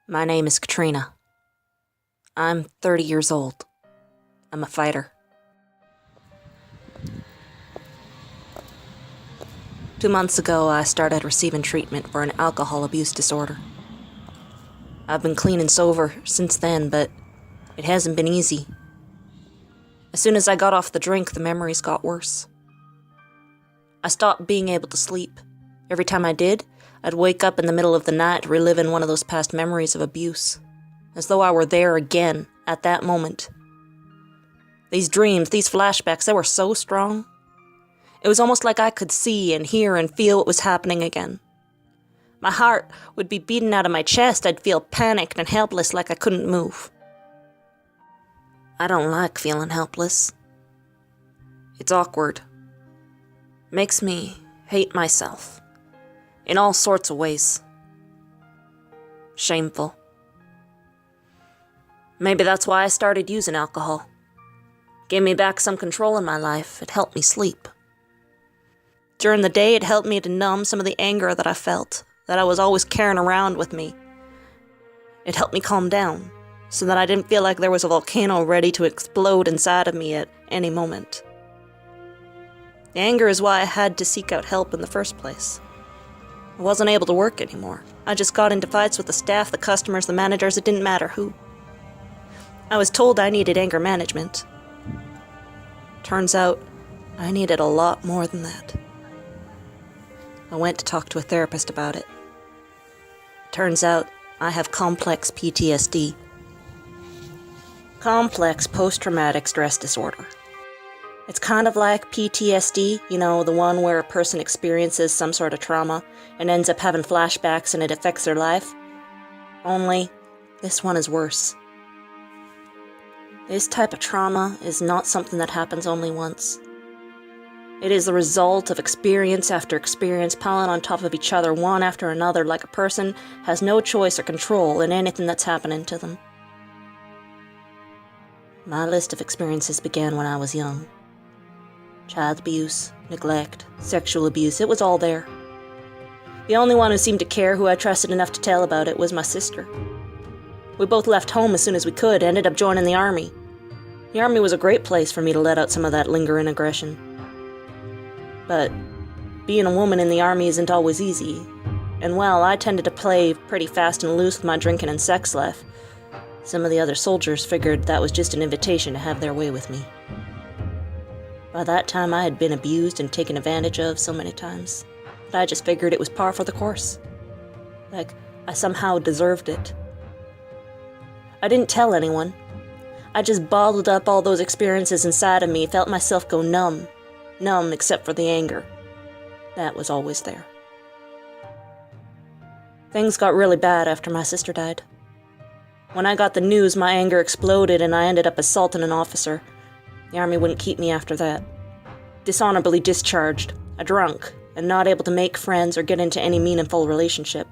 My name is Katrina. I'm 30 years old. I'm a fighter. 2 months ago, I started receiving treatment for an alcohol abuse disorder. I've been clean and sober since then, but it hasn't been easy. As soon as I got off the drink, the memories got worse. I stopped being able to sleep. Every time I did, I'd wake up in the middle of the night reliving one of those past memories of abuse, as though I were there again at that moment. These dreams, these flashbacks, they were so strong. It was almost like I could see and hear and feel what was happening again. My heart would be beating out of my chest. I'd feel panicked and helpless, like I couldn't move. I don't like feeling helpless. It's awkward. Makes me hate myself. In all sorts of ways. Shameful. Maybe that's why I started using alcohol. Gave me back some control in my life. It helped me sleep. During the day, it helped me to numb some of the anger that I felt, that I was always carrying around with me. It helped me calm down, so that I didn't feel like there was a volcano ready to explode inside of me at any moment. The anger is why I had to seek out help in the first place. I wasn't able to work anymore. I just got into fights with the staff, the customers, the managers, it didn't matter who. I was told I needed anger management. Turns out, I needed a lot more than that. I went to talk to a therapist about it. Turns out, I have complex PTSD. Complex post-traumatic stress disorder. It's kind of like PTSD, the one where a person experiences some sort of trauma and ends up having flashbacks and it affects their life. Only, this one is worse. This type of trauma is not something that happens only once. It is the result of experience after experience piling on top of each other, one after another, like a person has no choice or control in anything that's happening to them. My list of experiences began when I was young. Child abuse, neglect, sexual abuse, it was all there. The only one who seemed to care, who I trusted enough to tell about it, was my sister. We both left home as soon as we could, ended up joining the army. The army was a great place for me to let out some of that lingering aggression. But being a woman in the army isn't always easy. And while I tended to play pretty fast and loose with my drinking and sex life, some of the other soldiers figured that was just an invitation to have their way with me. By that time, I had been abused and taken advantage of so many times that I just figured it was par for the course. Like, I somehow deserved it. I didn't tell anyone. I just bottled up all those experiences inside of me, felt myself go numb except for the anger. That was always there. Things got really bad after my sister died. When I got the news, my anger exploded and I ended up assaulting an officer. The army wouldn't keep me after that. Dishonorably discharged, a drunk, and not able to make friends or get into any meaningful relationship.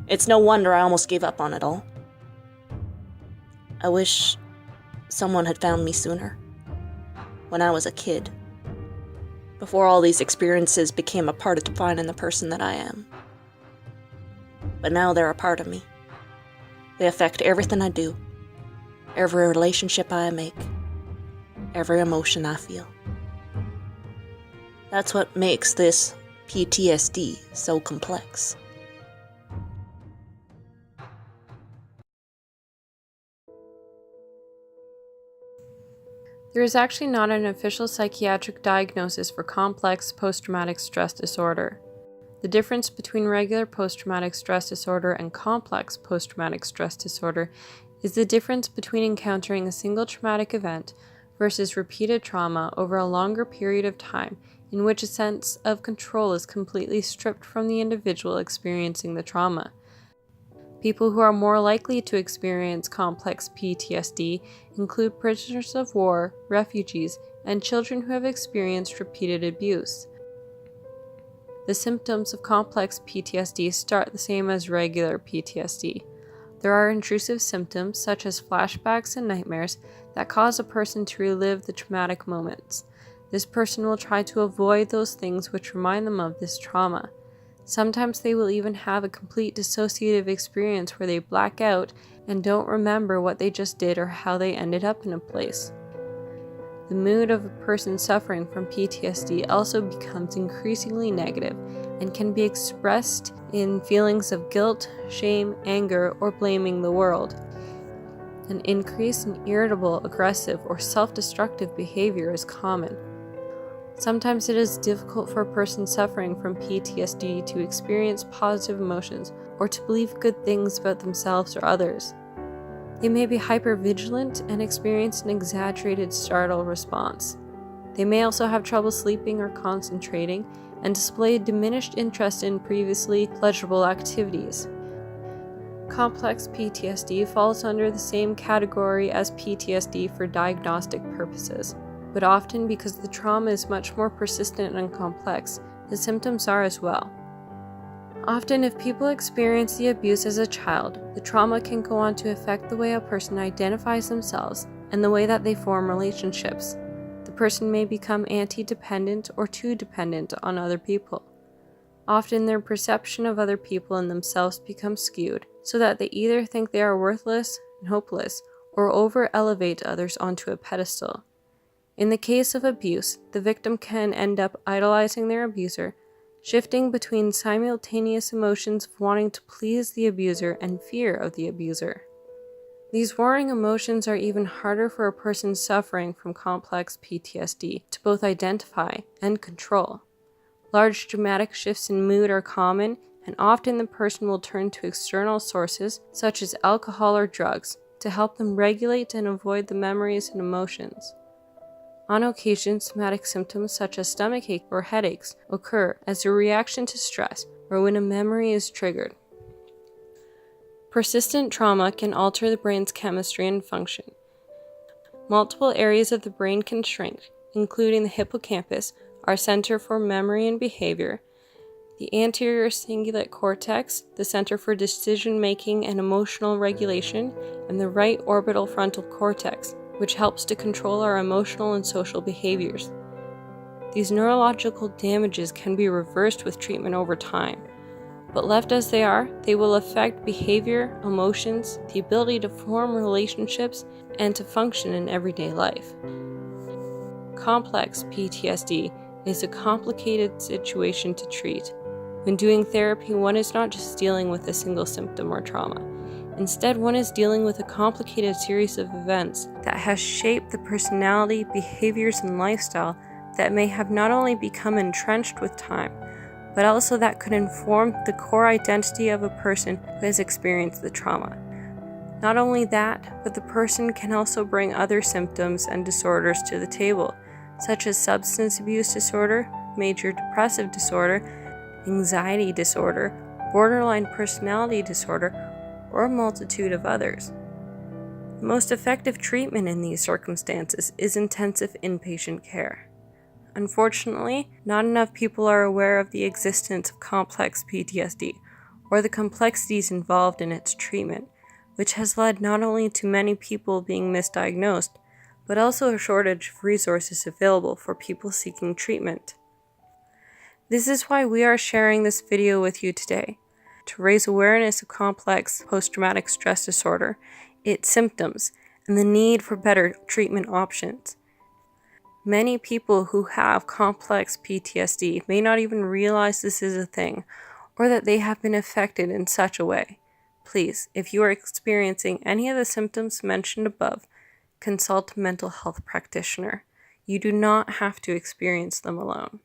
It's no wonder I almost gave up on it all. I wish someone had found me sooner. When I was a kid. Before all these experiences became a part of defining the person that I am. But now they're a part of me. They affect everything I do. Every relationship I make. Every emotion I feel. That's what makes this PTSD so complex. There is actually not an official psychiatric diagnosis for complex post-traumatic stress disorder. The difference between regular post-traumatic stress disorder and complex post-traumatic stress disorder is the difference between encountering a single traumatic event versus repeated trauma over a longer period of time in which a sense of control is completely stripped from the individual experiencing the trauma. People who are more likely to experience complex PTSD include prisoners of war, refugees, and children who have experienced repeated abuse. The symptoms of complex PTSD start the same as regular PTSD. There are intrusive symptoms such as flashbacks and nightmares that cause a person to relive the traumatic moments. This person will try to avoid those things which remind them of this trauma. Sometimes they will even have a complete dissociative experience where they black out and don't remember what they just did or how they ended up in a place. The mood of a person suffering from PTSD also becomes increasingly negative and can be expressed in feelings of guilt, shame, anger, or blaming the world. An increase in irritable, aggressive, or self-destructive behavior is common. Sometimes it is difficult for a person suffering from PTSD to experience positive emotions or to believe good things about themselves or others. They may be hypervigilant and experience an exaggerated startle response. They may also have trouble sleeping or concentrating and display a diminished interest in previously pleasurable activities. Complex PTSD falls under the same category as PTSD for diagnostic purposes, but often because the trauma is much more persistent and complex, the symptoms are as well. Often, if people experience the abuse as a child, the trauma can go on to affect the way a person identifies themselves and the way that they form relationships. The person may become anti-dependent or too dependent on other people. Often, their perception of other people and themselves becomes skewed, so that they either think they are worthless and hopeless, or over-elevate others onto a pedestal. In the case of abuse, the victim can end up idolizing their abuser, shifting between simultaneous emotions of wanting to please the abuser and fear of the abuser. These warring emotions are even harder for a person suffering from complex PTSD to both identify and control. Large dramatic shifts in mood are common, and often the person will turn to external sources, such as alcohol or drugs, to help them regulate and avoid the memories and emotions. On occasion, somatic symptoms such as stomachache or headaches occur as a reaction to stress or when a memory is triggered. Persistent trauma can alter the brain's chemistry and function. Multiple areas of the brain can shrink, including the hippocampus, our center for memory and behavior, the anterior cingulate cortex, the center for decision-making and emotional regulation, and the right orbital frontal cortex, which helps to control our emotional and social behaviors. These neurological damages can be reversed with treatment over time, but left as they are, they will affect behavior, emotions, the ability to form relationships, and to function in everyday life. Complex PTSD is a complicated situation to treat. When doing therapy, one is not just dealing with a single symptom or trauma. Instead, one is dealing with a complicated series of events that has shaped the personality, behaviors, and lifestyle that may have not only become entrenched with time, but also that could inform the core identity of a person who has experienced the trauma. Not only that, but the person can also bring other symptoms and disorders to the table, such as substance abuse disorder, major depressive disorder, anxiety disorder, borderline personality disorder, or a multitude of others. The most effective treatment in these circumstances is intensive inpatient care. Unfortunately, not enough people are aware of the existence of complex PTSD or the complexities involved in its treatment, which has led not only to many people being misdiagnosed, but also a shortage of resources available for people seeking treatment. This is why we are sharing this video with you today, to raise awareness of complex post-traumatic stress disorder, its symptoms, and the need for better treatment options. Many people who have complex PTSD may not even realize this is a thing, or that they have been affected in such a way. Please, if you are experiencing any of the symptoms mentioned above, consult a mental health practitioner. You do not have to experience them alone.